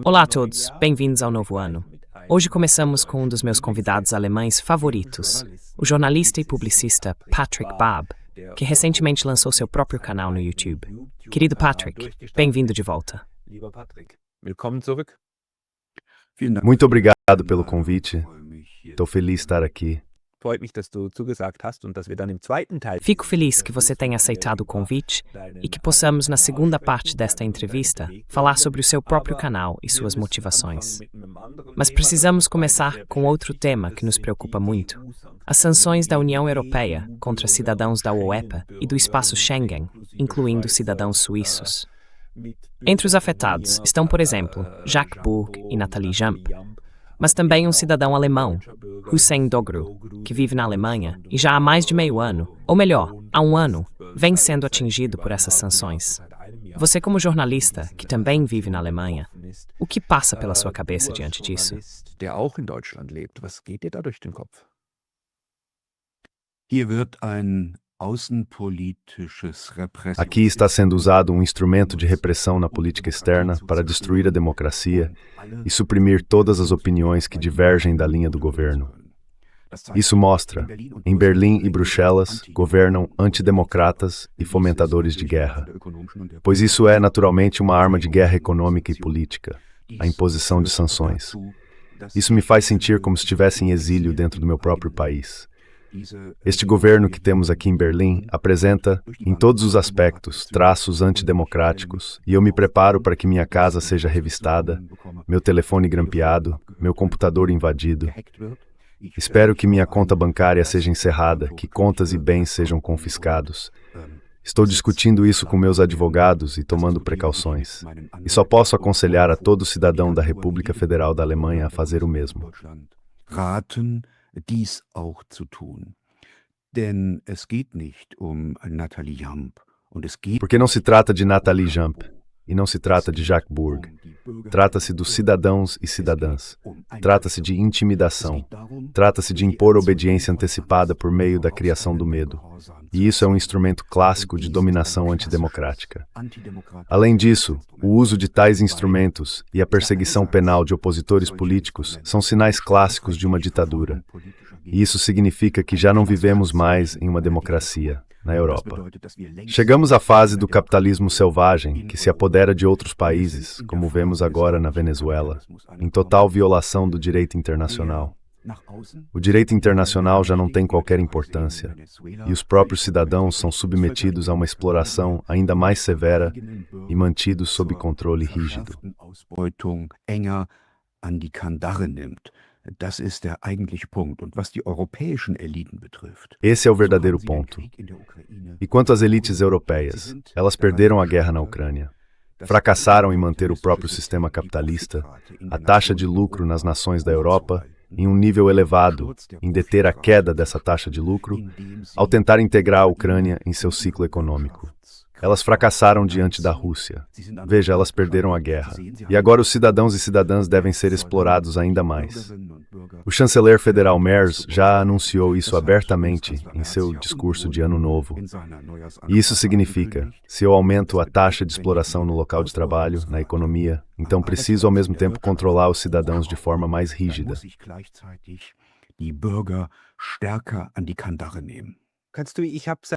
Olá a todos, bem-vindos ao novo ano. Hoje começamos com um dos meus convidados alemães favoritos, o jornalista e publicista Patrick Baab, que recentemente lançou seu próprio canal no YouTube. Querido Patrick, bem-vindo de volta. Muito obrigado pelo convite. Estou feliz de estar aqui. Fico feliz que você tenha aceitado o convite e que possamos, na segunda parte desta entrevista, falar sobre o seu próprio canal e suas motivações. Mas precisamos começar com outro tema que nos preocupa muito: as sanções da União Europeia contra cidadãos da UEFA e do espaço Schengen, incluindo cidadãos suíços. Entre os afetados estão, por exemplo, Jacques Burg e Nathalie Jump, mas também um cidadão alemão, Hussein Dogru, que vive na Alemanha e já há mais de meio ano, ou melhor, há um ano, vem sendo atingido por essas sanções. Você, como jornalista, que também vive na Alemanha, o que passa pela sua cabeça diante disso? Aqui está sendo usado um instrumento de repressão na política externa para destruir a democracia e suprimir todas as opiniões que divergem da linha do governo. Isso mostra, em Berlim e Bruxelas, governam antidemocratas e fomentadores de guerra, pois isso é naturalmente uma arma de guerra econômica e política, a imposição de sanções. Isso me faz sentir como se estivesse em exílio dentro do meu próprio país. Este governo que temos aqui em Berlim apresenta, em todos os aspectos, traços antidemocráticos, e eu me preparo para que minha casa seja revistada, meu telefone grampeado, meu computador invadido. Espero que minha conta bancária seja encerrada, que contas e bens sejam confiscados. Estou discutindo isso com meus advogados e tomando precauções. E só posso aconselhar a todo cidadão da República Federal da Alemanha a fazer o mesmo. Dies auch zu tun. Denn es geht nicht Nathalie Jump. Porque não se trata de Nathalie Jump, e não se trata de Jacques Burg. Trata-se dos cidadãos e cidadãs. Trata-se de intimidação. Trata-se de impor obediência antecipada por meio da criação do medo. E isso é um instrumento clássico de dominação antidemocrática. Além disso, o uso de tais instrumentos e a perseguição penal de opositores políticos são sinais clássicos de uma ditadura. E isso significa que já não vivemos mais em uma democracia na Europa. Chegamos à fase do capitalismo selvagem que se apodera de outros países, como vemos agora na Venezuela, em total violação do direito internacional. O direito internacional já não tem qualquer importância, e os próprios cidadãos são submetidos a uma exploração ainda mais severa e mantidos sob controle rígido. Das ist der eigentliche Punkt. Und was die europäischen Eliten betrifft. Esse é o verdadeiro ponto. E quanto às elites europeias, elas perderam a guerra na Ucrânia. Fracassaram em manter o próprio sistema capitalista, a taxa de lucro nas nações da Europa em um nível elevado, em deter a queda dessa taxa de lucro, ao tentar integrar a Ucrânia em seu ciclo econômico. Elas fracassaram diante da Rússia. Veja, elas perderam a guerra. E agora os cidadãos e cidadãs devem ser explorados ainda mais. O chanceler federal Merz já anunciou isso abertamente em seu discurso de Ano Novo. E isso significa, se eu aumento a taxa de exploração no local de trabalho, na economia, então preciso ao mesmo tempo controlar os cidadãos de forma mais rígida.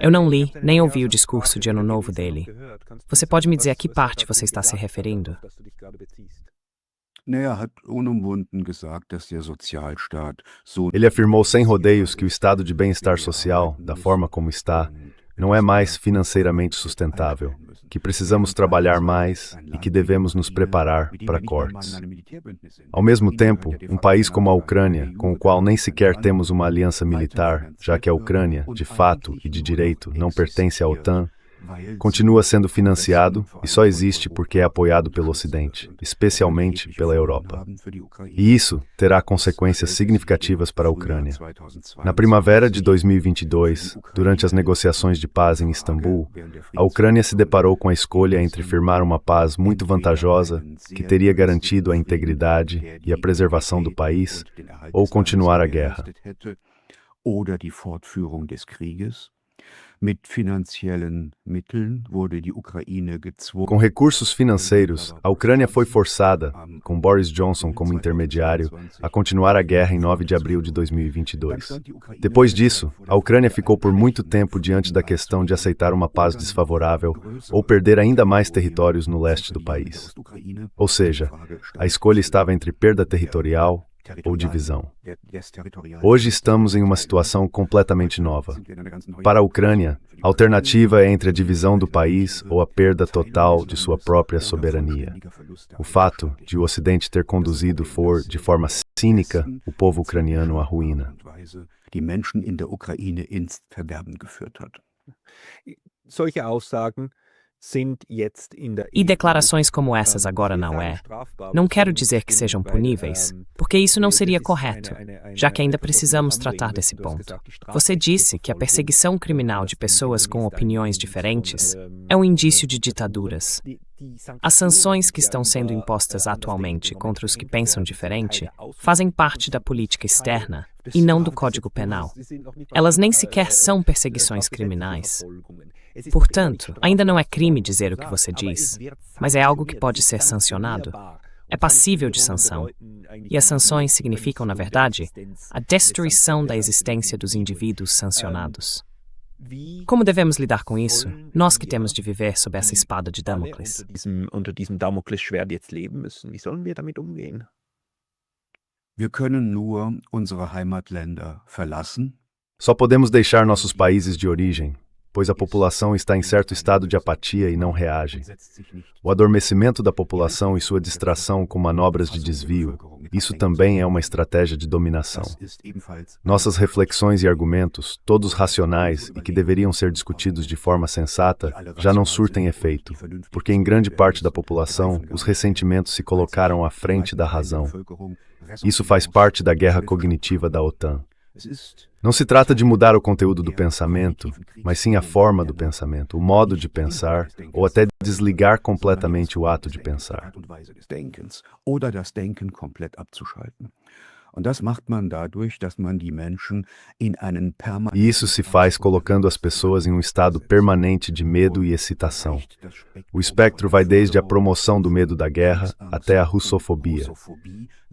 Eu não li, nem ouvi o discurso de Ano Novo dele. Você pode me dizer a que parte você está se referindo? Ele afirmou sem rodeios que o estado de bem-estar social, da forma como está, não é mais financeiramente sustentável, que precisamos trabalhar mais e que devemos nos preparar para cortes. Ao mesmo tempo, um país como a Ucrânia, com o qual nem sequer temos uma aliança militar, já que a Ucrânia, de fato e de direito, não pertence à OTAN, continua sendo financiado e só existe porque é apoiado pelo Ocidente, especialmente pela Europa. E isso terá consequências significativas para a Ucrânia. Na primavera de 2022, durante as negociações de paz em Istambul, a Ucrânia se deparou com a escolha entre firmar uma paz muito vantajosa, que teria garantido a integridade e a preservação do país, ou continuar a guerra. Mit finanziellen Mitteln wurde die Ukraine gezwungen. Com recursos financeiros, a Ucrânia foi forçada, com Boris Johnson como intermediário, a continuar a guerra em 9 de abril de 2022. Depois disso, a Ucrânia ficou por muito tempo diante da questão de aceitar uma paz desfavorável ou perder ainda mais territórios no leste do país. Ou seja, a escolha estava entre perda territorial ou divisão. Hoje estamos em uma situação completamente nova. Para a Ucrânia, a alternativa é entre a divisão do país ou a perda total de sua própria soberania. O fato de o Ocidente ter conduzido de forma cínica, o povo ucraniano à ruína. Die Menschen in der Ukraine ins Verderben geführt hat. Solche Aussagen E declarações como essas agora na UE, não quero dizer que sejam puníveis, porque isso não seria correto, já que ainda precisamos tratar desse ponto. Você disse que a perseguição criminal de pessoas com opiniões diferentes é um indício de ditaduras. As sanções que estão sendo impostas atualmente contra os que pensam diferente fazem parte da política externa e não do Código Penal. Elas nem sequer são perseguições criminais. Portanto, ainda não é crime dizer o que você diz, mas é algo que pode ser sancionado. É passível de sanção. E as sanções significam, na verdade, a destruição da existência dos indivíduos sancionados. Como devemos lidar com isso, nós que temos de viver sob essa espada de Damocles? Unter diesem Damoklesschwert jetzt leben müssen. Wie sollen wir damit umgehen? Wir können nur unsere Heimatländer verlassen. Só podemos deixar nossos países de origem, pois a população está em certo estado de apatia e não reage. O adormecimento da população e sua distração com manobras de desvio, isso também é uma estratégia de dominação. Nossas reflexões e argumentos, todos racionais e que deveriam ser discutidos de forma sensata, já não surtem efeito, porque em grande parte da população, os ressentimentos se colocaram à frente da razão. Isso faz parte da guerra cognitiva da OTAN. Não se trata de mudar o conteúdo do pensamento, mas sim a forma do pensamento, o modo de pensar, ou até desligar completamente o ato de pensar. Oder das Denken komplett abzuschalten. Und das macht man dadurch, dass man die Menschen in einen permanenten... E isso se faz colocando as pessoas em um estado permanente de medo e excitação. O espectro vai desde a promoção do medo da guerra até a russofobia.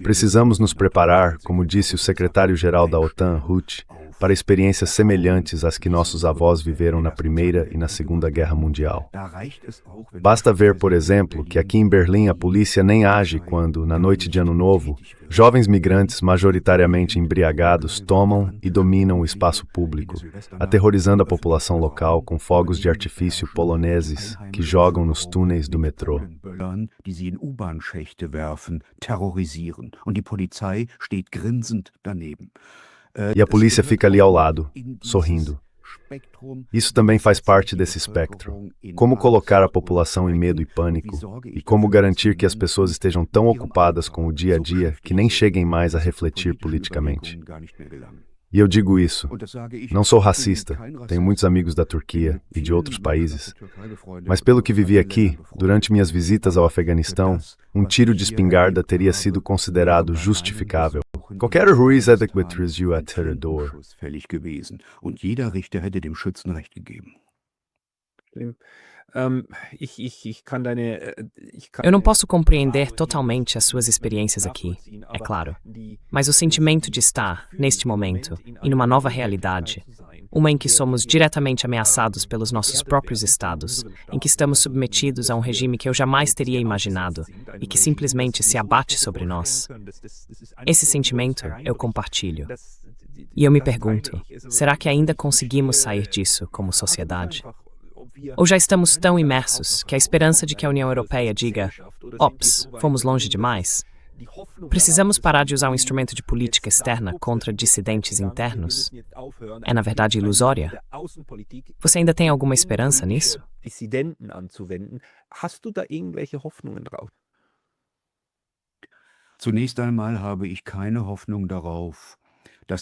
Precisamos nos preparar, como disse o secretário-geral da OTAN, Rutte, para experiências semelhantes às que nossos avós viveram na Primeira e na Segunda Guerra Mundial. Basta ver, por exemplo, que aqui em Berlim a polícia nem age quando, na noite de Ano Novo, jovens migrantes majoritariamente embriagados tomam e dominam o espaço público, aterrorizando a população local com fogos de artifício poloneses que jogam nos túneis do metrô. Die sie in U-Bahn-Schächte werfen, terrorisieren. Und die Polizei steht grinsend daneben. E a polícia fica ali ao lado, sorrindo. Isso também faz parte desse espectro. Como colocar a população em medo e pânico, e como garantir que as pessoas estejam tão ocupadas com o dia a dia que nem cheguem mais a refletir politicamente. E eu digo isso, não sou racista, tenho muitos amigos da Turquia e de outros países, mas pelo que vivi aqui, durante minhas visitas ao Afeganistão, um tiro de espingarda teria sido considerado justificável. Qualquer juiz adequatriz you at terror. Und jeder Richter hätte dem Schützenrecht gegeben. Eu não posso compreender totalmente as suas experiências aqui, é claro. Mas o sentimento de estar, neste momento, em uma nova realidade, uma em que somos diretamente ameaçados pelos nossos próprios estados, em que estamos submetidos a um regime que eu jamais teria imaginado e que simplesmente se abate sobre nós. Esse sentimento eu compartilho. E eu me pergunto, será que ainda conseguimos sair disso como sociedade? Ou já estamos tão imersos que a esperança de que a União Europeia diga "Ops, fomos longe demais"? Precisamos parar de usar um instrumento de política externa contra dissidentes internos? É, na verdade, ilusória? Você ainda tem alguma esperança nisso? Zunächst einmal habe ich keine Hoffnung darauf.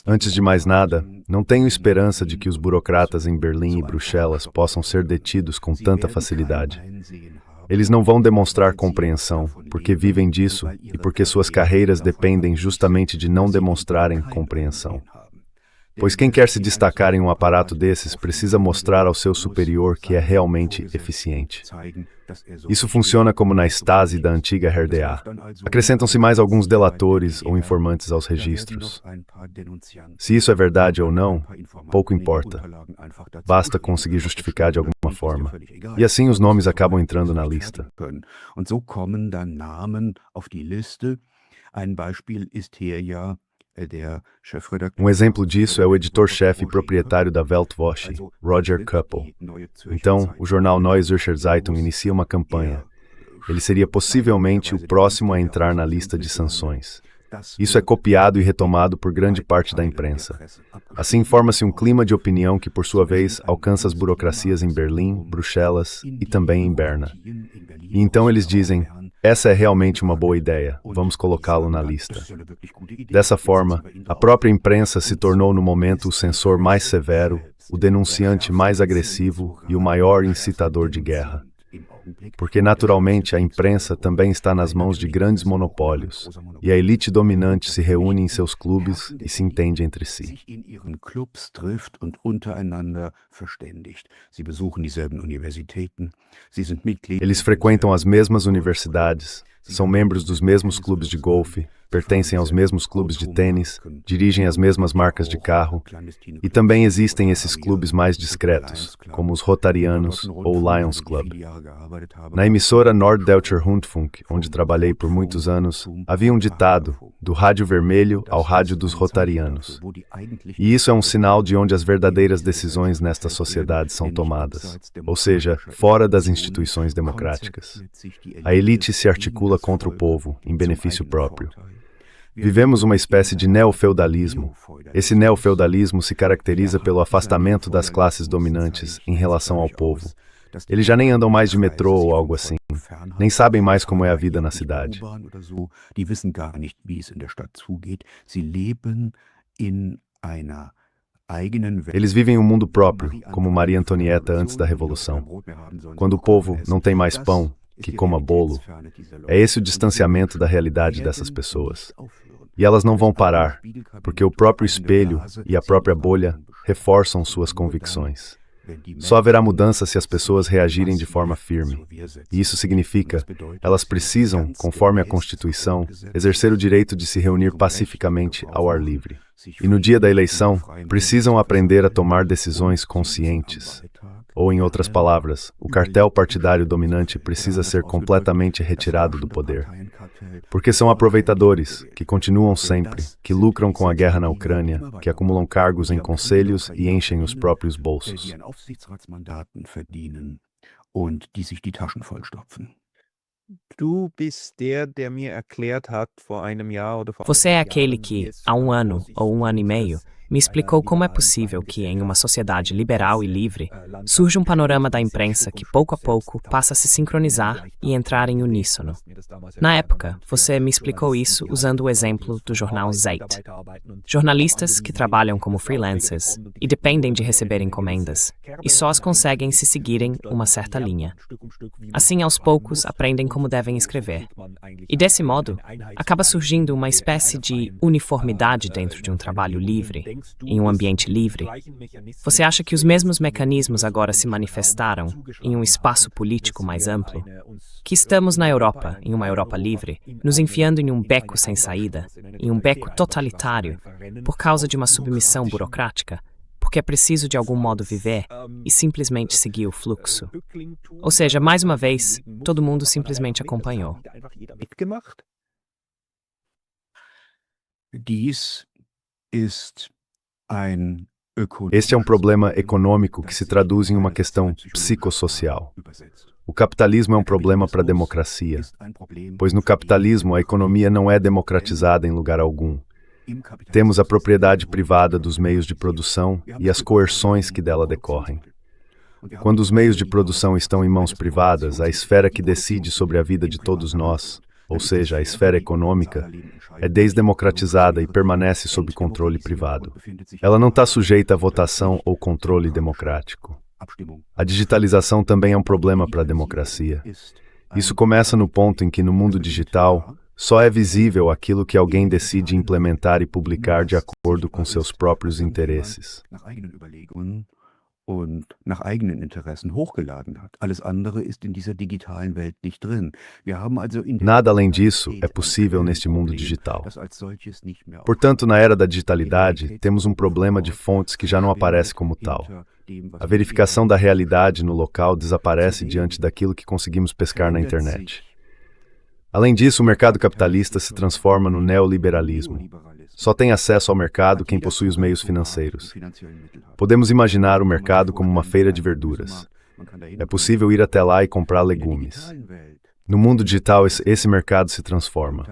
Antes de mais nada, não tenho esperança de que os burocratas em Berlim e Bruxelas possam ser detidos com tanta facilidade. Eles não vão demonstrar compreensão, porque vivem disso e porque suas carreiras dependem justamente de não demonstrarem compreensão. Pois quem quer se destacar em um aparato desses precisa mostrar ao seu superior que é realmente eficiente. Isso funciona como na Stasi da antiga RDA. Acrescentam-se mais alguns delatores ou informantes aos registros. Se isso é verdade ou não, pouco importa. Basta conseguir justificar de alguma forma. E assim os nomes acabam entrando na lista. Und so kommen dann Namen auf die Liste. Ein Beispiel ist hier ja der Chefredakteur. Um exemplo disso é o editor-chefe e proprietário da Weltwoche, Roger Koppel. Então, o jornal Neue Zürcher Zeitung inicia uma campanha. Ele seria possivelmente o próximo a entrar na lista de sanções. Isso é copiado e retomado por grande parte da imprensa. Assim forma-se um clima de opinião que, por sua vez, alcança as burocracias em Berlim, Bruxelas e também em Berna. E então eles dizem, essa é realmente uma boa ideia, vamos colocá-lo na lista. Dessa forma, a própria imprensa se tornou no momento o censor mais severo, o denunciante mais agressivo e o maior incitador de guerra. Porque, naturalmente, a imprensa também está nas mãos de grandes monopólios, e a elite dominante se reúne em seus clubes e se entende entre si. Eles frequentam as mesmas universidades, são membros dos mesmos clubes de golfe, pertencem aos mesmos clubes de tênis, dirigem as mesmas marcas de carro, e também existem esses clubes mais discretos, como os Rotarianos ou Lions Club. Na emissora Norddeutscher Rundfunk, onde trabalhei por muitos anos, havia um ditado, do rádio vermelho ao rádio dos Rotarianos. E isso é um sinal de onde as verdadeiras decisões nesta sociedade são tomadas, ou seja, fora das instituições democráticas. A elite se articula contra o povo, em benefício próprio. Vivemos uma espécie de neofeudalismo. Esse neofeudalismo se caracteriza pelo afastamento das classes dominantes em relação ao povo. Eles já nem andam mais de metrô ou algo assim. Nem sabem mais como é a vida na cidade. Eles vivem um mundo próprio, como Maria Antonieta antes da Revolução. Quando o povo não tem mais pão, que coma bolo. É esse o distanciamento da realidade dessas pessoas. E elas não vão parar, porque o próprio espelho e a própria bolha reforçam suas convicções. Só haverá mudança se as pessoas reagirem de forma firme. E isso significa, elas precisam, conforme a Constituição, exercer o direito de se reunir pacificamente ao ar livre. E no dia da eleição, precisam aprender a tomar decisões conscientes. Ou, em outras palavras, o cartel partidário dominante precisa ser completamente retirado do poder. Porque são aproveitadores, que continuam sempre, que lucram com a guerra na Ucrânia, que acumulam cargos em conselhos e enchem os próprios bolsos. Você é aquele que, há um ano ou um ano e meio, me explicou como é possível que, em uma sociedade liberal e livre, surja um panorama da imprensa que, pouco a pouco, passa a se sincronizar e entrar em uníssono. Na época, você me explicou isso usando o exemplo do jornal Zeit. Jornalistas que trabalham como freelancers e dependem de receber encomendas, e só as conseguem se seguirem uma certa linha. Assim, aos poucos, aprendem como devem escrever. E, desse modo, acaba surgindo uma espécie de uniformidade dentro de um trabalho livre, em um ambiente livre. Você acha que os mesmos mecanismos agora se manifestaram em um espaço político mais amplo? Que estamos na Europa, em uma Europa livre, nos enfiando em um beco sem saída, em um beco totalitário, por causa de uma submissão burocrática, porque é preciso de algum modo viver e simplesmente seguir o fluxo. Ou seja, mais uma vez, todo mundo simplesmente acompanhou. Este é um problema econômico que se traduz em uma questão psicossocial. O capitalismo é um problema para a democracia, pois no capitalismo a economia não é democratizada em lugar algum. Temos a propriedade privada dos meios de produção e as coerções que dela decorrem. Quando os meios de produção estão em mãos privadas, a esfera que decide sobre a vida de todos nós, ou seja, a esfera econômica, é desdemocratizada e permanece sob controle privado. Ela não está sujeita a votação ou controle democrático. A digitalização também é um problema para a democracia. Isso começa no ponto em que, no mundo digital, Só é visível aquilo que alguém decide implementar e publicar de acordo com seus próprios interesses. Und nach eigenen Interessen hochgeladen hat. Alles andere ist in dieser digitalen Welt nicht drin. Wir haben also Nada além disso é possível neste mundo digital. Portanto, na era da digitalidade, temos um problema de fontes que já não aparece como tal. A verificação da realidade no local desaparece diante daquilo que conseguimos pescar na internet. Além disso, o mercado capitalista se transforma no neoliberalismo. Só tem acesso ao mercado quem possui os meios financeiros. Podemos imaginar o mercado como uma feira de verduras. É possível ir até lá e comprar legumes. No mundo digital, esse mercado se transforma.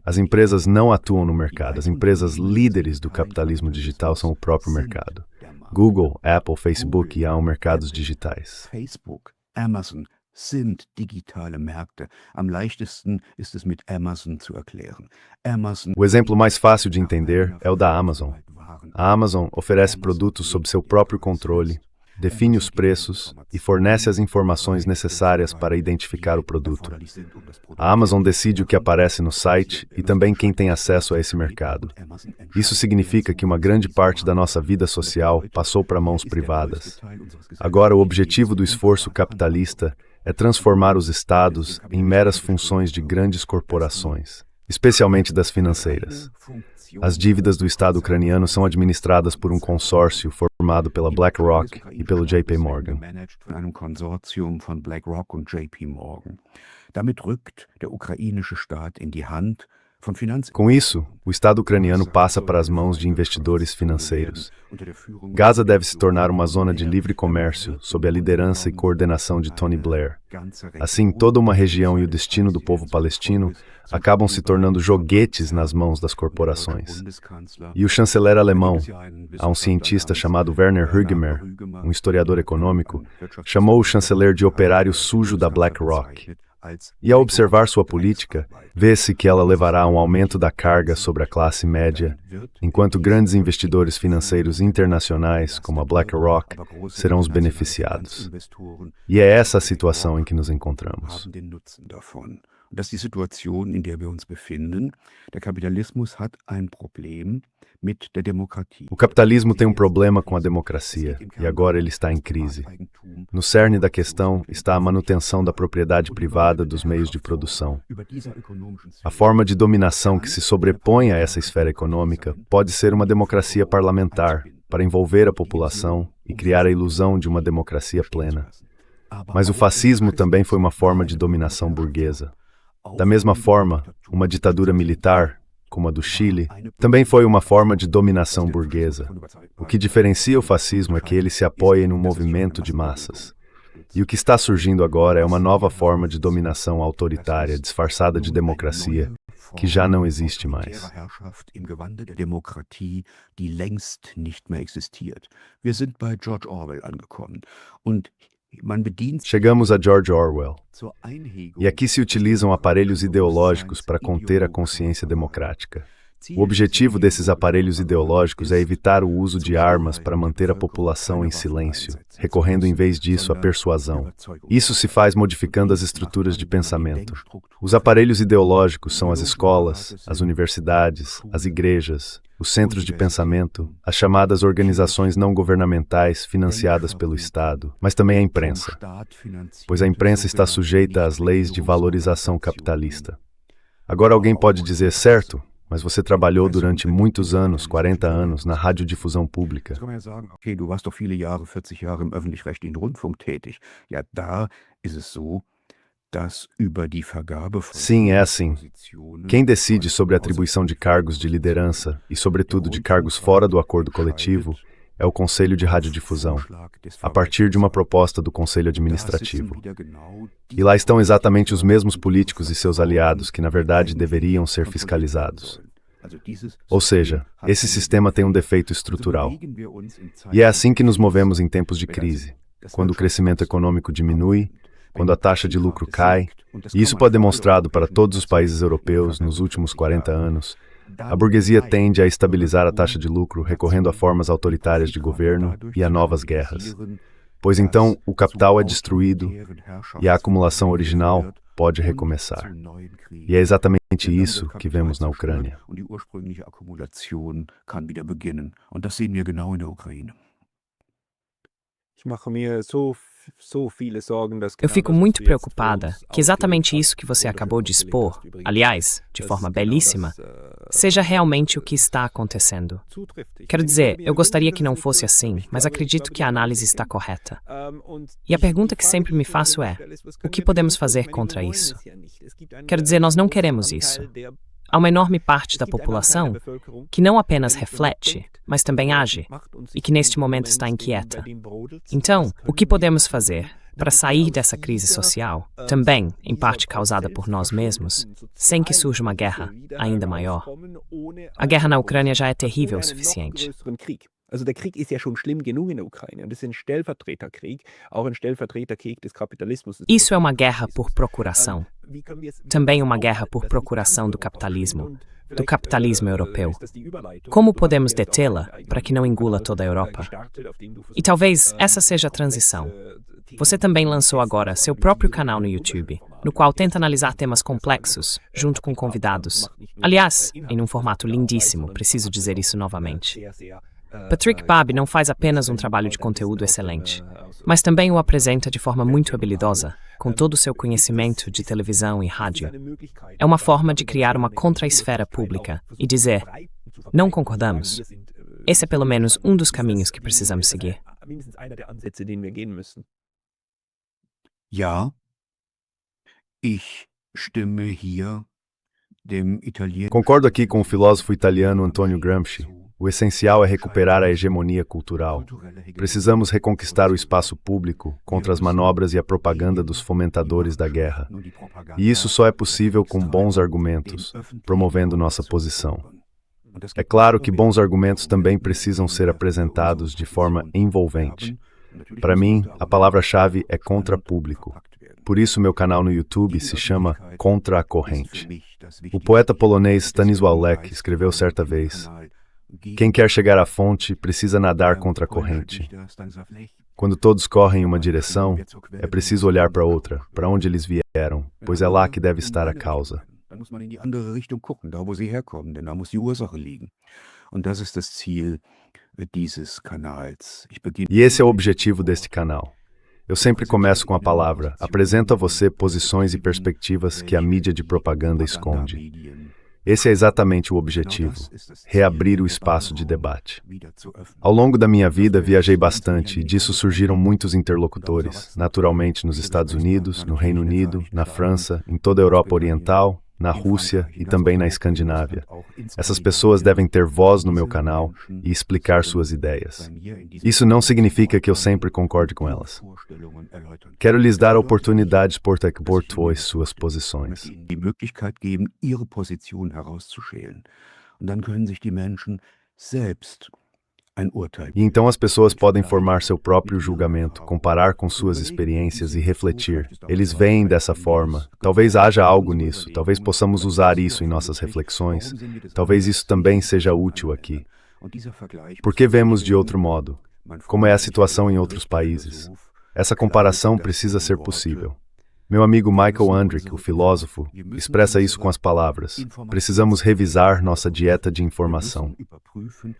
As empresas não atuam no mercado. As empresas líderes do capitalismo digital são o próprio mercado. Google, Apple, Facebook há mercados digitais. Facebook, Amazon sind digitale Märkte. Am leichtesten ist es mit Amazon zu erklären. O exemplo mais fácil de entender é o da Amazon. A Amazon oferece produtos sob seu próprio controle, define os preços e fornece as informações necessárias para identificar o produto. A Amazon decide o que aparece no site e também quem tem acesso a esse mercado. Isso significa que uma grande parte da nossa vida social passou para mãos privadas. Agora, o objetivo do esforço capitalista é transformar os estados em meras funções de grandes corporações, especialmente das financeiras. As dívidas do Estado ucraniano são administradas por um consórcio formado pela BlackRock e pelo JP Morgan. Damit rückt der ukrainische Staat in die Hand von Com isso, o Estado ucraniano passa para as mãos de investidores financeiros. Gaza deve se tornar uma zona de livre comércio sob a liderança e coordenação de Tony Blair. Assim, toda uma região e o destino do povo palestino acabam se tornando joguetes nas mãos das corporações. E o chanceler alemão, há um cientista chamado Werner Hugemer, um historiador econômico, chamou o chanceler de operário sujo da BlackRock. E ao observar sua política, vê-se que ela levará a um aumento da carga sobre a classe média, enquanto grandes investidores financeiros internacionais, como a BlackRock, serão os beneficiados. E é essa a situação em que nos encontramos. Das ist die Situation, in der wir uns befinden. Der Kapitalismus hat ein Problem mit der Demokratie. O capitalismo tem um problema com a democracia, e agora ele está em crise. No cerne da questão está a manutenção da propriedade privada dos meios de produção. A forma de dominação que se sobrepõe a essa esfera econômica pode ser uma democracia parlamentar, para envolver a população e criar a ilusão de uma democracia plena. Mas o fascismo também foi uma forma de dominação burguesa. Da mesma forma, uma ditadura militar, como a do Chile, também foi uma forma de dominação burguesa. O que diferencia o fascismo é que ele se apoia em um movimento de massas. E o que está surgindo agora é uma nova forma de dominação autoritária, disfarçada de democracia, que já não existe mais. Chegamos a George Orwell, e aqui se utilizam aparelhos ideológicos para conter a consciência democrática. O objetivo desses aparelhos ideológicos é evitar o uso de armas para manter a população em silêncio, recorrendo em vez disso à persuasão. Isso se faz modificando as estruturas de pensamento. Os aparelhos ideológicos são as escolas, as universidades, as igrejas, os centros de pensamento, as chamadas organizações não governamentais financiadas pelo Estado, mas também a imprensa, pois a imprensa está sujeita às leis de valorização capitalista. Agora alguém pode dizer, certo, mas você trabalhou durante muitos anos, 40 anos, na radiodifusão pública. Okay, du warst doch viele Jahre, 40 Jahre im öffentlich-rechtlichen Rundfunk tätig. Ja, da ist es so, dass über die Vergabe von Sim, é assim. Quem decide sobre a atribuição de cargos de liderança e, sobretudo, de cargos fora do acordo coletivo é o Conselho de Radiodifusão, a partir de uma proposta do Conselho Administrativo. E lá estão exatamente os mesmos políticos e seus aliados que, na verdade, deveriam ser fiscalizados. Ou seja, esse sistema tem um defeito estrutural. E é assim que nos movemos em tempos de crise, quando o crescimento econômico diminui, quando a taxa de lucro cai, e isso foi demonstrado para todos os países europeus nos últimos 40 anos, a burguesia tende a estabilizar a taxa de lucro recorrendo a formas autoritárias de governo e a novas guerras. Pois então, o capital é destruído e a acumulação original, pode recomeçar. E é exatamente isso que vemos na Ucrânia. Und die ursprüngliche Akkumulation kann wieder beginnen. Und das sehen wir genau in der Ukraine. Ich mache mir so viele Sorgen, dass Eu genau fico das, was muito du jetzt für preocupada uns que exatamente ausgeführt isso que você hast, acabou de expor, wunderschön übrigens, aliás, de dass forma genau belíssima, das, seja realmente o que está acontecendo. zutrifft. Ich Quero bin dizer, mir eu gostaria wünschen, que dass não es nicht fosse so ist, aber assim, ich mas glaube acredito que a die Wahrheit análise ist está hin. correta. Und E a die pergunta que Frage, sempre die me ich mir faço immer é: stelle, ist, was o können que wir podemos dagegen tun? fazer Ich meine, wir contra wollen isso? es ja nicht. Es gibt einen Quero dizer, nós não großen queremos Anteil isso. der Há uma enorme parte Es da gibt einen Anteil der população Bevölkerung, que não apenas der nicht nur reflete, denkt, mas também sondern age, macht und e sich que neste im momento está Moment inquieta. bei dem brodelt's. Então, Was o können que wir podemos tun, fazer para damit wir sair aus dessa crise dieser, social, von também, em dieser parte causada por nós mesmos, selbstverschuldeten sem que sozialen surja uma Krise guerra wieder ainda maior? herauskommen, ohne A guerra na einen Ucrânia já é großen, terrível o ohne einen noch suficiente. größeren Krieg. Also der Krieg ist ja schon schlimm genug in der Ukraine und es ist ein Stellvertreterkrieg, auch ein Stellvertreterkrieg des Kapitalismus. Des Isso é uma guerra por Protektionismus. procuração. Wie können wir es Também uma auch guerra halten, por dass procuração nicht do ganz Europa capitalismo, schwimmt und do vielleicht, capitalismo europeu. ist das die Überleitung. Como Du hast podemos jetzt auch detê-la einen para que eigenen não engula YouTube-Kanal, toda a Europa? gestartet, auf dem du E versuchst, talvez essa seja a transição. Você também lançou agora seu próprio canal no YouTube, no qual tenta analisar temas complexos, junto com convidados. Aliás, em um formato lindíssimo, preciso dizer isso novamente. Patrick Bab não faz apenas um trabalho de conteúdo excelente, mas também o apresenta de forma muito habilidosa, com todo o seu conhecimento de televisão e rádio. É uma forma de criar uma contra-esfera pública e dizer: não concordamos. Esse é pelo menos um dos caminhos que precisamos seguir. Mindestens einer der Ansätze, den wir gehen müssen. Ja, ich stimme hier dem italienischen Concordo aqui com o filósofo italiano Antonio Gramsci. O essencial é recuperar a hegemonia cultural. Precisamos reconquistar o espaço público contra as manobras e a propaganda dos fomentadores da guerra. E isso só é possível com bons argumentos, promovendo nossa posição. É claro que bons argumentos também precisam ser apresentados de forma envolvente. Para mim, a palavra-chave é contra-público. Por isso, meu canal no YouTube se chama Contra a Corrente. O poeta polonês Stanisław Lech escreveu certa vez: quem quer chegar à fonte precisa nadar contra a corrente. Quando todos correm em uma direção, é preciso olhar para outra, para onde eles vieram, pois é lá que deve estar a causa. Dann muss man in die andere Richtung gucken, da wo sie herkommen, denn da muss die Ursache liegen. Und das ist das Ziel dieses Kanals. Ich beginne E esse é o objetivo deste canal. Eu sempre começo com a palavra, apresento a você posições e perspectivas que a mídia de propaganda esconde. Esse é exatamente o objetivo, reabrir o espaço de debate. Ao longo da minha vida, viajei bastante e disso surgiram muitos interlocutores, naturalmente nos Estados Unidos, no Reino Unido, na França, em toda a Europa Oriental, na Rússia e também na Escandinávia. Essas pessoas devem ter voz no meu canal e explicar suas ideias. Isso não significa que eu sempre concorde com elas. Quero lhes dar oportunidades para expor suas posições. Die Möglichkeit geben, ihre Position herauszuschälen. Und dann können sich die Menschen selbst ein Urteil E então as pessoas podem formar seu próprio julgamento, comparar com suas experiências e refletir. Eles veem dessa forma. Talvez haja algo nisso, talvez possamos usar isso em nossas reflexões. Talvez isso também seja útil aqui. Por que vemos de outro modo? Como é a situação em outros países? Essa comparação precisa ser possível. Meu amigo Michael Andrick, o filósofo, expressa isso com as palavras: precisamos revisar nossa dieta de informação.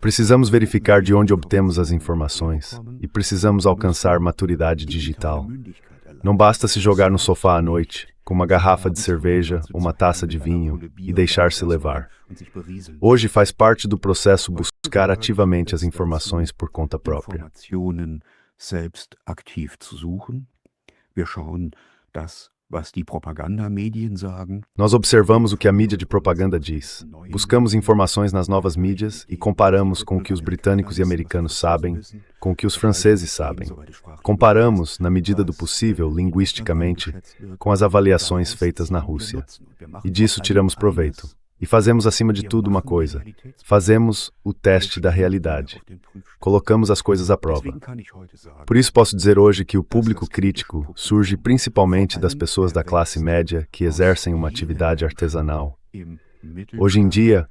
Precisamos verificar de onde obtemos as informações e precisamos alcançar maturidade digital. Não basta se jogar no sofá à noite, com uma garrafa de cerveja ou uma taça de vinho e deixar-se levar. Hoje faz parte do processo buscar ativamente as informações por conta própria. Informationen selbst aktiv zu suchen. Wir schauen das, was die Propagandamedien sagen. Nós observamos o que a mídia de propaganda diz. Buscamos informações nas novas mídias e comparamos com o que os britânicos e americanos sabem, com o que os franceses sabem. Comparamos, na medida do possível, linguisticamente, com as avaliações feitas na Rússia. E disso tiramos proveito. E fazemos, acima de tudo, uma coisa. Fazemos o teste da realidade. Colocamos as coisas à prova. Por isso posso dizer hoje que o público crítico surge principalmente das pessoas da classe média que exercem uma atividade artesanal. Hoje em dia,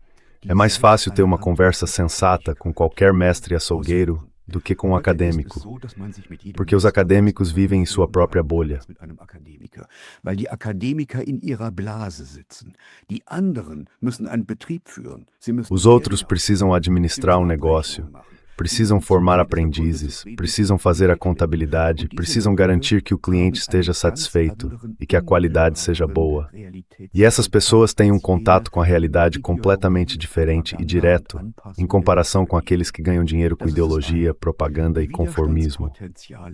é mais fácil ter uma conversa sensata com qualquer mestre açougueiro do que com um acadêmico, porque os acadêmicos vivem em sua própria bolha. Weil die Akademiker in ihrer Blase sitzen. Die anderen müssen einen Betrieb führen. Os outros precisam administrar um negócio, precisam formar aprendizes, precisam fazer a contabilidade, precisam garantir que o cliente esteja satisfeito e que a qualidade seja boa. E essas pessoas têm um contato com a realidade completamente diferente e direto, em comparação com aqueles que ganham dinheiro com ideologia, propaganda e conformismo.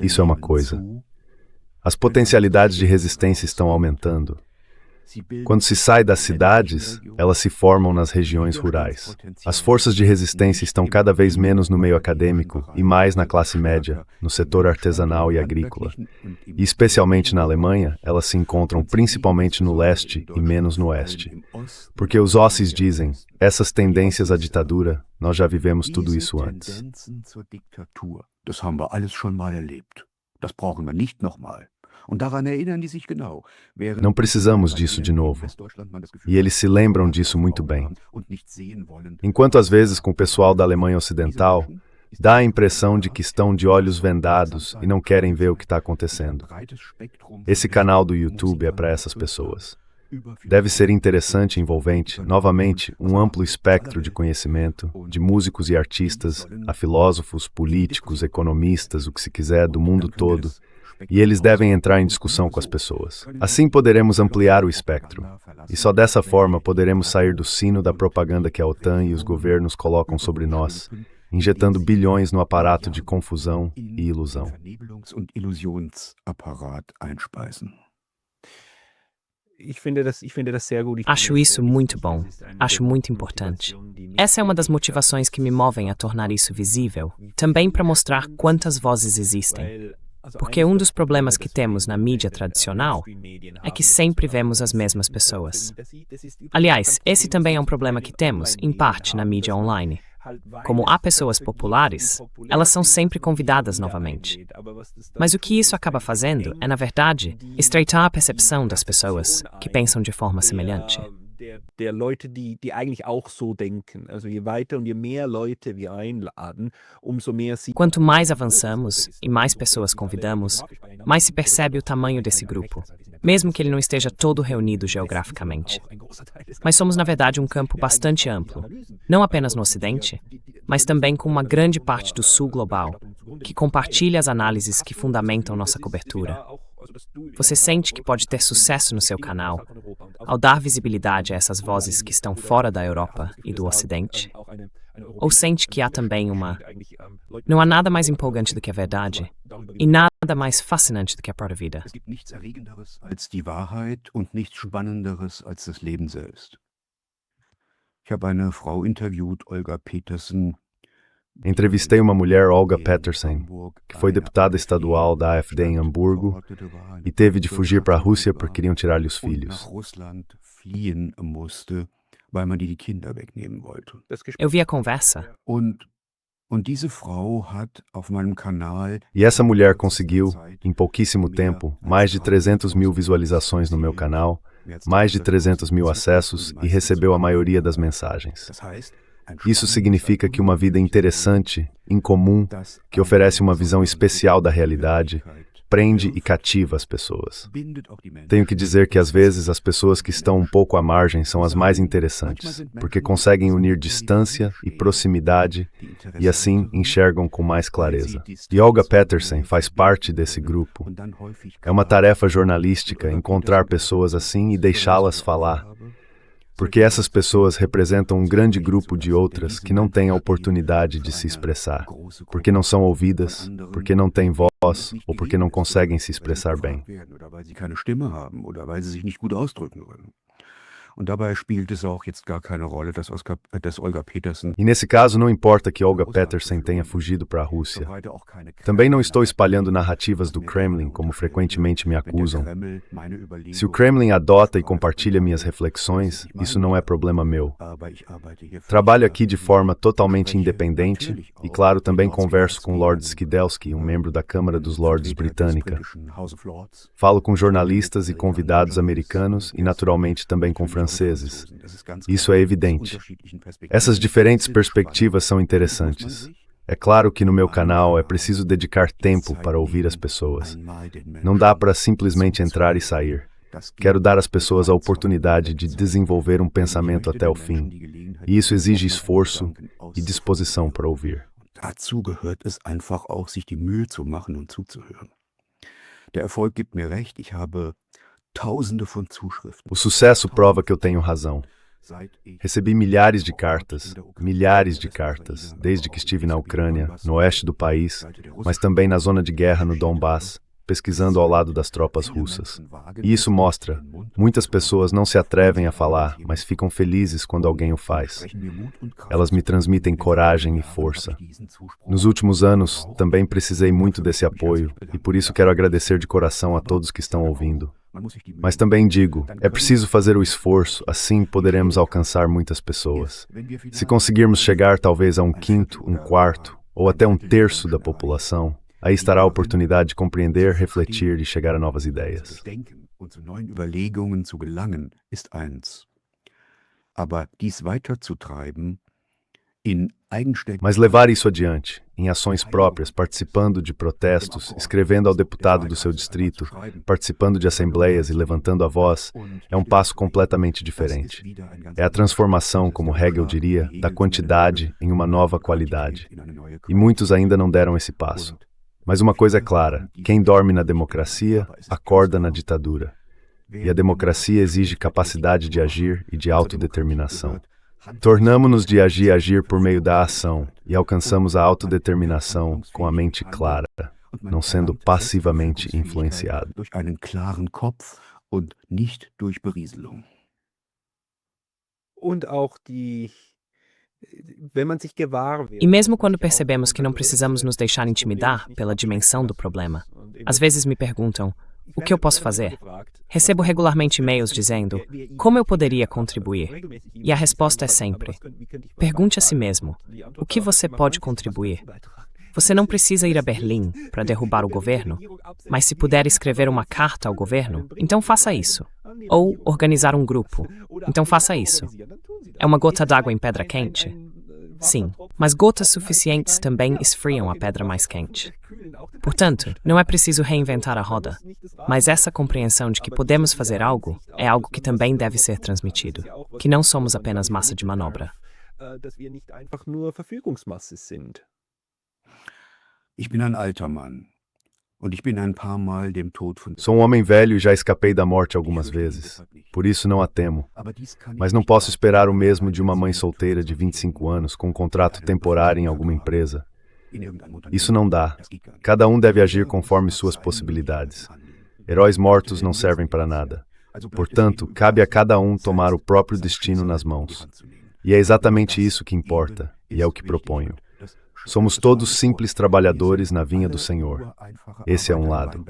Isso é uma coisa. As potencialidades de resistência estão aumentando. Quando se sai das cidades, elas se formam nas regiões rurais. As forças de resistência estão cada vez menos no meio acadêmico e mais na classe média, no setor artesanal e agrícola. E especialmente na Alemanha, elas se encontram principalmente no leste e menos no oeste. Porque os Ossis dizem, essas tendências à ditadura, nós já vivemos tudo isso antes. Das haben wir alles schon mal erlebt. Das brauchen wir nicht nochmal. Não precisamos disso de novo. E eles se lembram disso muito bem. Enquanto às vezes com o pessoal da Alemanha Ocidental, dá a impressão de que estão de olhos vendados e não querem ver o que está acontecendo. Esse canal do YouTube é para essas pessoas. Deve ser interessante e envolvente, novamente, um amplo espectro de conhecimento, de músicos e artistas, a filósofos, políticos, economistas, o que se quiser, do mundo todo. E eles devem entrar em discussão com as pessoas. Assim poderemos ampliar o espectro. E só dessa forma poderemos sair do sino da propaganda que a OTAN e os governos colocam sobre nós, injetando bilhões no aparato de confusão e ilusão. Acho isso muito bom. Acho muito importante. Essa é uma das motivações que me movem a tornar isso visível, também para mostrar quantas vozes existem. Porque um dos problemas que temos na mídia tradicional é que sempre vemos as mesmas pessoas. Aliás, esse também é um problema que temos, em parte, na mídia online. Como há pessoas populares, elas são sempre convidadas novamente. Mas o que isso acaba fazendo é, na verdade, estreitar a percepção das pessoas que pensam de forma semelhante. Der Leute, die eigentlich auch so denken. Also je weiter und je mehr Leute wir einladen, umso mehr sie... Quanto mais avançamos e mais pessoas convidamos, mais se percebe o tamanho desse grupo, mesmo que ele não esteja todo reunido geograficamente. Mas somos, na verdade, um campo bastante amplo, não apenas no Ocidente, mas também com uma grande parte do Sul global, que compartilha as análises que fundamentam nossa cobertura. Você sente que pode ter sucesso no seu canal ao dar visibilidade a essas vozes que estão fora da Europa e do Ocidente? Ou sente que há também Não há nada mais empolgante do que a verdade e nada mais fascinante do que a própria vida. Es gibt nichts Erregenderes als die Wahrheit und nichts Spannenderes als das Leben selbst. Ich habe eine Frau interviewt, Olga Peterson. Entrevistei uma mulher, Olga Peterson, que foi deputada estadual da AfD em Hamburgo e teve de fugir para a Rússia porque queriam tirar-lhe os filhos. Eu vi a conversa. E essa mulher conseguiu, em pouquíssimo tempo, mais de 300 mil visualizações no meu canal, mais de 300 mil acessos e recebeu a maioria das mensagens. Isso significa que uma vida interessante, incomum, que oferece uma visão especial da realidade, prende e cativa as pessoas. Tenho que dizer que às vezes as pessoas que estão um pouco à margem são as mais interessantes, porque conseguem unir distância e proximidade e assim enxergam com mais clareza. E Olga Peterson faz parte desse grupo. É uma tarefa jornalística encontrar pessoas assim e deixá-las falar. Porque essas pessoas representam um grande grupo de outras que não têm a oportunidade de se expressar, porque não são ouvidas, porque não têm voz ou porque não conseguem se expressar bem. E nesse caso não importa que Olga Peterson tenha fugido para a Rússia. Também não estou espalhando narrativas do Kremlin, como frequentemente me acusam. Se o Kremlin adota e compartilha minhas reflexões, isso não é problema meu. Trabalho aqui de forma totalmente independente e, claro, também converso com Lord Skidelsky, um membro da Câmara dos Lords britânica. Falo com jornalistas e convidados americanos e, naturalmente, também com franceses. Isso é evidente. Essas diferentes perspectivas são interessantes. É claro que no meu canal é preciso dedicar tempo para ouvir as pessoas. Não dá para simplesmente entrar e sair. Quero dar às pessoas a oportunidade de desenvolver um pensamento até o fim. E isso exige esforço e disposição para ouvir. Dazu gehört es einfach auch, sich die Mühe zu machen und zuzuhören. Der Erfolg gibt mir recht, ich habe Tausende von Zuschriften. O sucesso prova que eu tenho razão. Recebi milhares de cartas, desde que estive na Ucrânia, no oeste do país, mas também na zona de guerra no Donbass, pesquisando ao lado das tropas russas. E isso mostra, muitas pessoas não se atrevem a falar, mas ficam felizes quando alguém o faz. Elas me transmitem coragem e força. Nos últimos anos, também precisei muito desse apoio, e por isso quero agradecer de coração a todos que estão ouvindo. Mas também digo, é preciso fazer o esforço, assim poderemos alcançar muitas pessoas. Se conseguirmos chegar talvez a um quinto, um quarto, ou até um terço da população, aí estará a oportunidade de compreender, refletir e chegar a novas ideias. Überlegungen zu gelangen, ist eins. Aber dies weiterzutreiben Mas levar isso adiante, em ações próprias, participando de protestos, escrevendo ao deputado do seu distrito, participando de assembleias e levantando a voz, é um passo completamente diferente. É a transformação, como Hegel diria, da quantidade em uma nova qualidade. E muitos ainda não deram esse passo. Mas uma coisa é clara, quem dorme na democracia, acorda na ditadura. E a democracia exige capacidade de agir e de autodeterminação. Tornamo-nos de agir por meio da ação e alcançamos a autodeterminação com a mente clara, não sendo passivamente influenciado. Durch einen klaren Kopf und nicht durch Berieselung. Und auch wenn man sich gewahr wird. E mesmo quando percebemos que não precisamos nos deixar intimidar pela dimensão do problema, às vezes me perguntam, o que eu posso fazer? Recebo regularmente e-mails dizendo, como eu poderia contribuir? E a resposta é sempre, pergunte a si mesmo, o que você pode contribuir? Você não precisa ir a Berlim para derrubar o governo, mas se puder escrever uma carta ao governo, então faça isso. Ou organizar um grupo, então faça isso. É uma gota d'água em pedra quente? Sim, mas gotas suficientes também esfriam a pedra mais quente. Portanto, não é preciso reinventar a roda, mas essa compreensão de que podemos fazer algo é algo que também deve ser transmitido, que não somos apenas massa de manobra. Ich bin ein alter Mann. Und ich bin ein paar Mal dem Tod von... Sou um homem velho e já escapei da morte algumas vezes. Por isso não a temo. Mas não posso esperar o mesmo de uma mãe solteira de 25 anos com um contrato temporário em alguma empresa. Isso não dá. Cada um deve agir conforme suas possibilidades. Heróis mortos não servem para nada. Portanto, cabe a cada um tomar o próprio destino nas mãos. E é exatamente isso que importa, e é o que proponho. Somos todos simples trabalhadores na vinha do Senhor. Esse é um lado.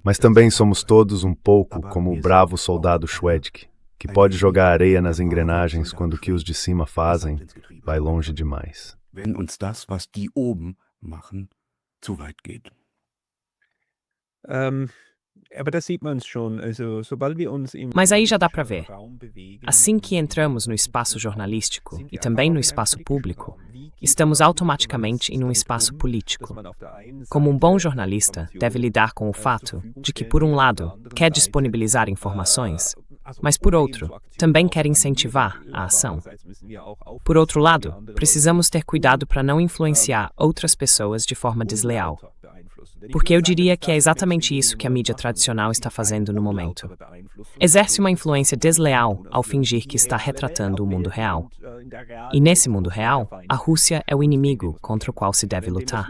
Mas também somos todos um pouco como o bravo soldado Schwedke, que pode jogar areia nas engrenagens quando o que os de cima fazem vai longe demais. Wenn uns das, was die oben machen, zu weit geht. Aber das sieht man schon, also sobald wir uns Mas aí já dá para ver. Assim que entramos no espaço jornalístico e também no espaço público, estamos automaticamente em um espaço político. Como um bom jornalista, deve lidar com o fato de que, por um lado, quer disponibilizar informações, mas, por outro, também quer incentivar a ação. Por outro lado, precisamos ter cuidado para não influenciar outras pessoas de forma desleal. Porque eu diria que é exatamente isso que a mídia tradicional está fazendo no momento. Exerce uma influência desleal ao fingir que está retratando o mundo real. E nesse mundo real, a Rússia é o inimigo contra o qual se deve lutar.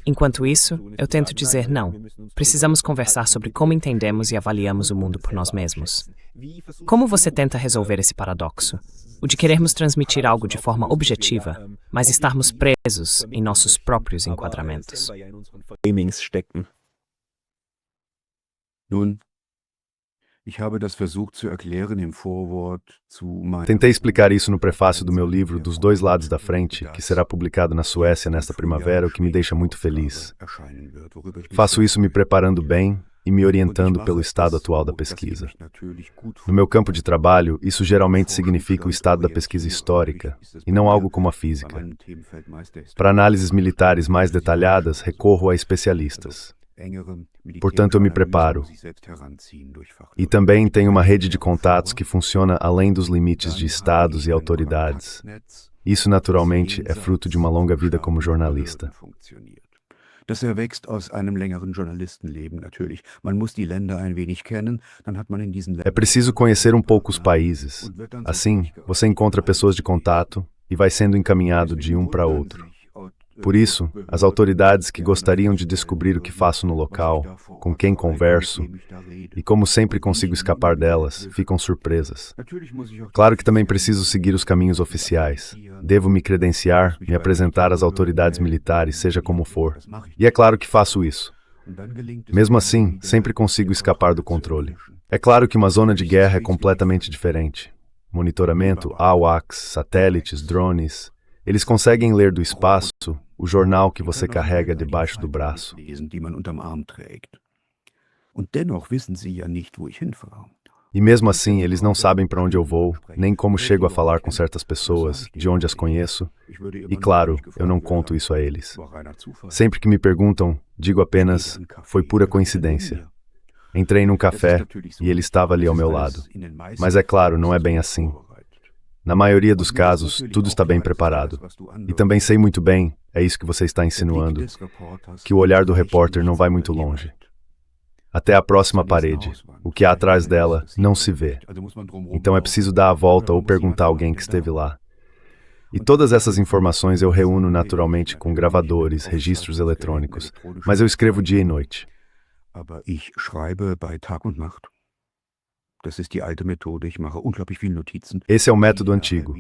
Enquanto isso, eu tento dizer não. Precisamos conversar sobre como entendemos e avaliamos o mundo por nós mesmos. Como você tenta resolver esse paradoxo? O de querermos transmitir algo de forma objetiva, mas estarmos presos em nossos próprios enquadramentos. Nun, ich habe das versucht zu erklären im Vorwort zu meinem... Tentei explicar isso no prefácio do meu livro Dos Dois Lados da Frente, que será publicado na Suécia nesta primavera, o que me deixa muito feliz. Faço isso me preparando bem, e me orientando pelo estado atual da pesquisa. No meu campo de trabalho, isso geralmente significa o estado da pesquisa histórica, e não algo como a física. Para análises militares mais detalhadas, recorro a especialistas. Portanto, eu me preparo. E também tenho uma rede de contatos que funciona além dos limites de estados e autoridades. Isso, naturalmente, é fruto de uma longa vida como jornalista. Das erwächst aus einem längeren Journalistenleben natürlich. Man muss die Länder ein wenig kennen, dann hat man in diesen Ländern... É preciso conhecer um pouco os países. Assim, você encontra pessoas de contato e vai sendo encaminhado de um para outro. Por isso, as autoridades que gostariam de descobrir o que faço no local, com quem converso, e como sempre consigo escapar delas, ficam surpresas. Claro que também preciso seguir os caminhos oficiais. Devo me credenciar, me apresentar às autoridades militares, seja como for. E é claro que faço isso. Mesmo assim, sempre consigo escapar do controle. É claro que uma zona de guerra é completamente diferente. Monitoramento, AWACS, satélites, drones... Eles conseguem ler do espaço o jornal que você carrega debaixo do braço. E mesmo assim, eles não sabem para onde eu vou, nem como chego a falar com certas pessoas, de onde as conheço. E claro, eu não conto isso a eles. Sempre que me perguntam, digo apenas, foi pura coincidência. Entrei num café e ele estava ali ao meu lado. Mas é claro, não é bem assim. Na maioria dos casos, tudo está bem preparado. E também sei muito bem, é isso que você está insinuando, que o olhar do repórter não vai muito longe. Até a próxima parede, o que há atrás dela, não se vê. Então é preciso dar a volta ou perguntar a alguém que esteve lá. E todas essas informações eu reúno naturalmente com gravadores, registros eletrônicos, mas eu escrevo dia e noite. Aber ich schreibe bei Tag und Nacht. Das ist die alte Methode. Ich mache unglaublich viele Notizen. Esse é o método antigo.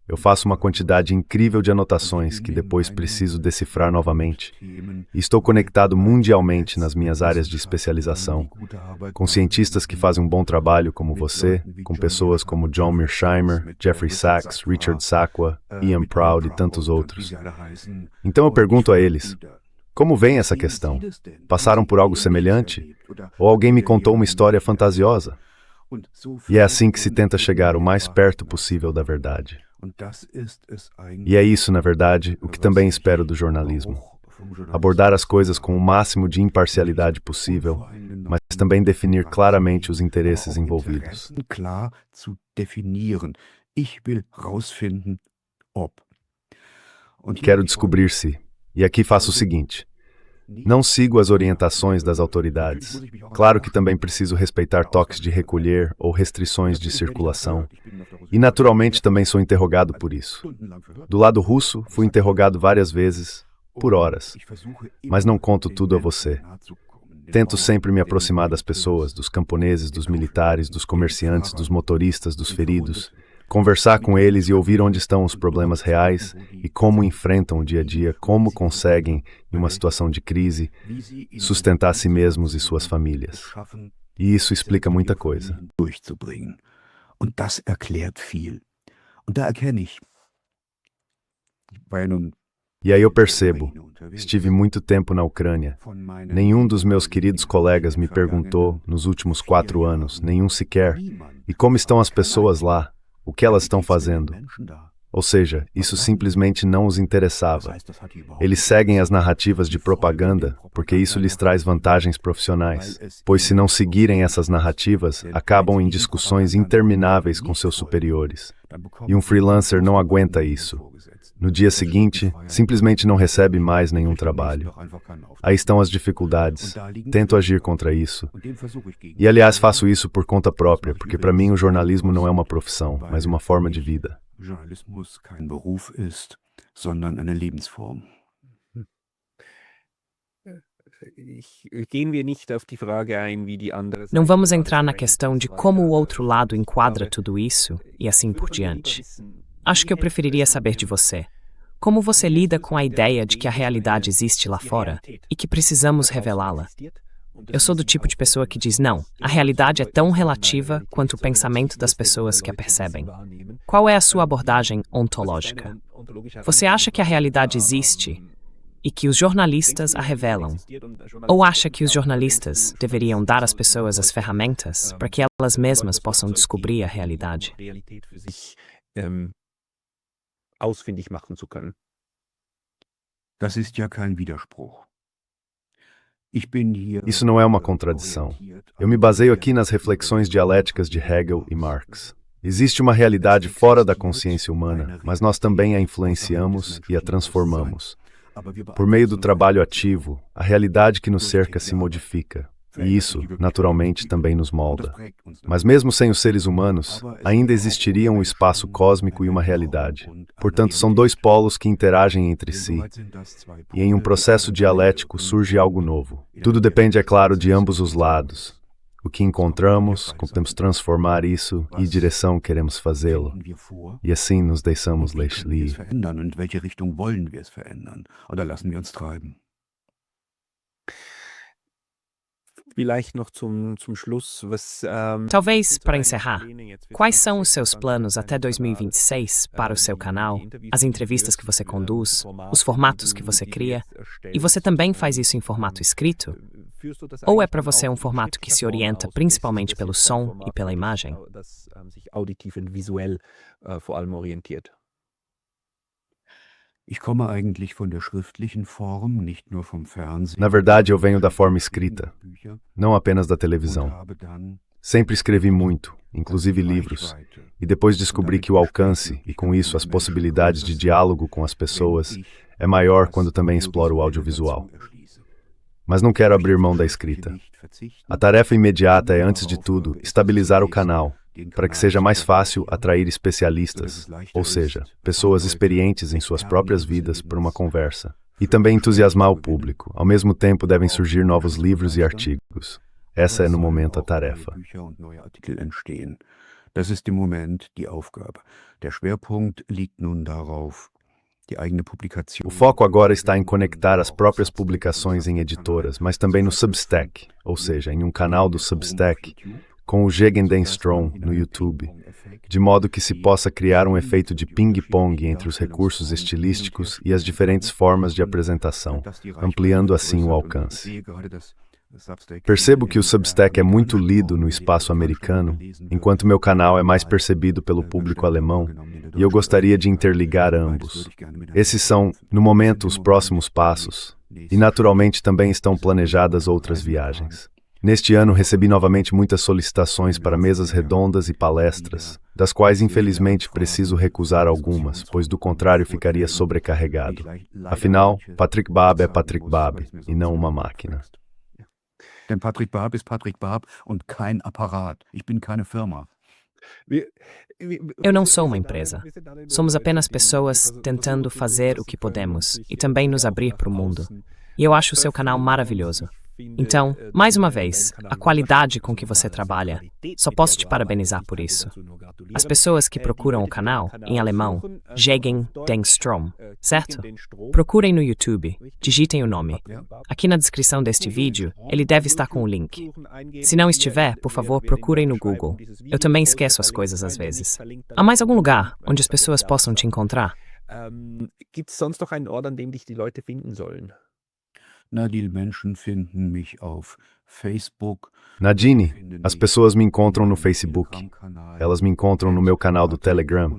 Eu faço uma quantidade incrível de anotações que depois preciso decifrar novamente. E estou conectado mundialmente nas minhas áreas de especialização, com cientistas que fazem um bom trabalho como você, com pessoas como John Mearsheimer, Jeffrey Sachs, Richard Sakwa, Ian Proud e tantos outros. Então eu pergunto a eles, como vem essa questão? Passaram por algo semelhante? Ou alguém me contou uma história fantasiosa? E é assim que se tenta chegar o mais perto possível da verdade. E é isso, na verdade, o que também espero do jornalismo. Abordar as coisas com o máximo de imparcialidade possível, mas também definir claramente os interesses envolvidos. Quero descobrir se, e aqui faço o seguinte: não sigo as orientações das autoridades. Claro que também preciso respeitar toques de recolher ou restrições de circulação. E naturalmente também sou interrogado por isso. Do lado russo, fui interrogado várias vezes, por horas. Mas não conto tudo a você. Tento sempre me aproximar das pessoas, dos camponeses, dos militares, dos comerciantes, dos motoristas, dos feridos. Conversar com eles e ouvir onde estão os problemas reais e como enfrentam o dia a dia, como conseguem, em uma situação de crise, sustentar a si mesmos e suas famílias. E isso explica muita coisa. E aí eu percebo, estive muito tempo na Ucrânia. Nenhum dos meus queridos colegas me perguntou, nos últimos 4 anos, nenhum sequer, e como estão as pessoas lá? O que elas estão fazendo? Ou seja, isso simplesmente não os interessava. Eles seguem as narrativas de propaganda porque isso lhes traz vantagens profissionais, pois se não seguirem essas narrativas, acabam em discussões intermináveis com seus superiores. E um freelancer não aguenta isso. No dia seguinte, simplesmente não recebe mais nenhum trabalho. Aí estão as dificuldades. Tento agir contra isso. E, aliás, faço isso por conta própria, porque para mim o jornalismo não é uma profissão, mas uma forma de vida. Journalismus kein Beruf ist, sondern eine Lebensform. Não vamos entrar na questão de como o outro lado enquadra tudo isso e assim por diante. Acho que eu preferiria saber de você. Como você lida com a ideia de que a realidade existe lá fora e que precisamos revelá-la? Eu sou do tipo de pessoa que diz não, a realidade é tão relativa quanto o pensamento das pessoas que a percebem. Qual é a sua abordagem ontológica? Você acha que a realidade existe e que os jornalistas a revelam? Ou acha que os jornalistas deveriam dar às pessoas as ferramentas para que elas mesmas possam descobrir a realidade? Ausfindig machen zu können. Das ist ja kein Widerspruch. Isso não é uma contradição. Eu me baseio aqui nas reflexões dialéticas de Hegel e Marx. Existe uma realidade fora da consciência humana, mas nós também a influenciamos e a transformamos. Por meio do trabalho ativo, a realidade que nos cerca se modifica. E isso, naturalmente, também nos molda. Mas mesmo sem os seres humanos, ainda existiria um espaço cósmico e uma realidade. Portanto, são dois polos que interagem entre si. E em um processo dialético surge algo novo. Tudo depende, é claro, de ambos os lados. O que encontramos, como podemos transformar isso e direção queremos fazê-lo. E assim nos deixamos levar. In welche Richtung wollen wir es verändern? Oder lassen wir uns treiben? Vielleicht noch zum Schluss, Talvez, para encerrar, quais são os seus planos até 2026 para o seu canal, as entrevistas que você conduz, os formatos que você cria? E você também faz isso em formato escrito? Ou é para você um formato que se orienta principalmente pelo som e pela imagem? Auditiv und visuell vor allem orientiert. Ich komme eigentlich von der schriftlichen Form, nicht nur vom Fernsehen. Na verdade, eu venho da forma escrita, não apenas da televisão. Sempre escrevi muito, inclusive livros, e depois descobri que o alcance, e com isso as possibilidades de diálogo com as pessoas, é maior quando também exploro o audiovisual. Mas não quero abrir mão da escrita. A tarefa imediata é, antes de tudo, estabilizar o canal, para que seja mais fácil atrair especialistas, ou seja, pessoas experientes em suas próprias vidas para uma conversa. E também entusiasmar o público. Ao mesmo tempo, devem surgir novos livros e artigos. Essa é, no momento, a tarefa. Das ist im Moment die Aufgabe. Der Schwerpunkt liegt nun darauf, die eigene Publikation. O foco agora está em conectar as próprias publicações em editoras, mas também no Substack, ou seja, em um canal do Substack, com o Gegen den Strom no YouTube, de modo que se possa criar um efeito de ping-pong entre os recursos estilísticos e as diferentes formas de apresentação, ampliando assim o alcance. Percebo que o Substack é muito lido no espaço americano, enquanto meu canal é mais percebido pelo público alemão, e eu gostaria de interligar ambos. Esses são, no momento, os próximos passos, e naturalmente também estão planejadas outras viagens. Neste ano recebi novamente muitas solicitações para mesas redondas e palestras, das quais infelizmente preciso recusar algumas, pois do contrário ficaria sobrecarregado. Afinal, Patrick Baab é Patrick Baab, e não uma máquina. Denn Patrick Baab ist Patrick Baab und kein Apparat. Ich bin keine Firma. Eu não sou uma empresa. Somos apenas pessoas tentando fazer o que podemos e também nos abrir para o mundo. E eu acho o seu canal maravilhoso. Então, mais uma vez, a qualidade com que você trabalha, só posso te parabenizar por isso. As pessoas que procuram o canal, em alemão, Gegen den Strom, certo? Procurem no YouTube, digitem o nome. Aqui na descrição deste vídeo, ele deve estar com o link. Se não estiver, por favor, procurem no Google. Eu também esqueço as coisas às vezes. Há mais algum lugar onde as pessoas possam te encontrar? Gibt es sonst noch einen Ort, an dem dich die Leute finden sollen? Na, die Menschen finden mich auf Facebook. Nadine, as pessoas me encontram no Facebook. Elas me encontram no meu canal do Telegram.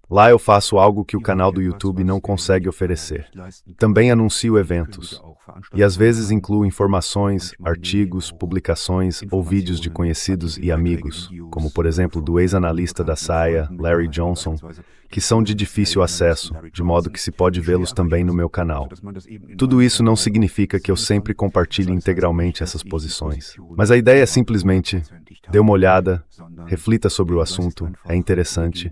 Lá eu faço algo que o canal do YouTube não consegue oferecer. Também anuncio eventos. E às vezes incluo informações, artigos, publicações ou vídeos de conhecidos e amigos, como por exemplo do ex-analista da SAIA, Larry Johnson, que são de difícil acesso, de modo que se pode vê-los também no meu canal. Tudo isso não significa que eu sempre compartilhe integralmente essas posições, mas a ideia é simplesmente, dê uma olhada, reflita sobre o assunto, é interessante,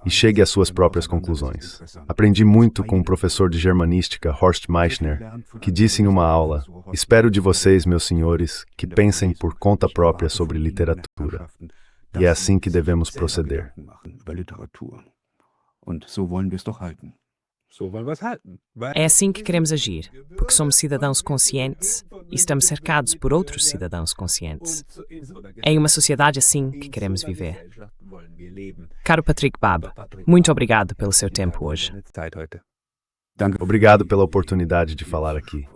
e chegue às suas próprias conclusões. Aprendi muito com um professor de germanística, Horst Meichner, que disse em uma aula, espero de vocês, meus senhores, que pensem por conta própria sobre literatura. E é assim que devemos proceder. Und so wollen wir es doch halten. É assim que queremos agir, porque somos cidadãos conscientes e estamos cercados por outros cidadãos conscientes. É em uma sociedade assim que queremos viver. Caro Patrick Baab, muito obrigado pelo seu tempo hoje. Obrigado pela oportunidade de falar aqui.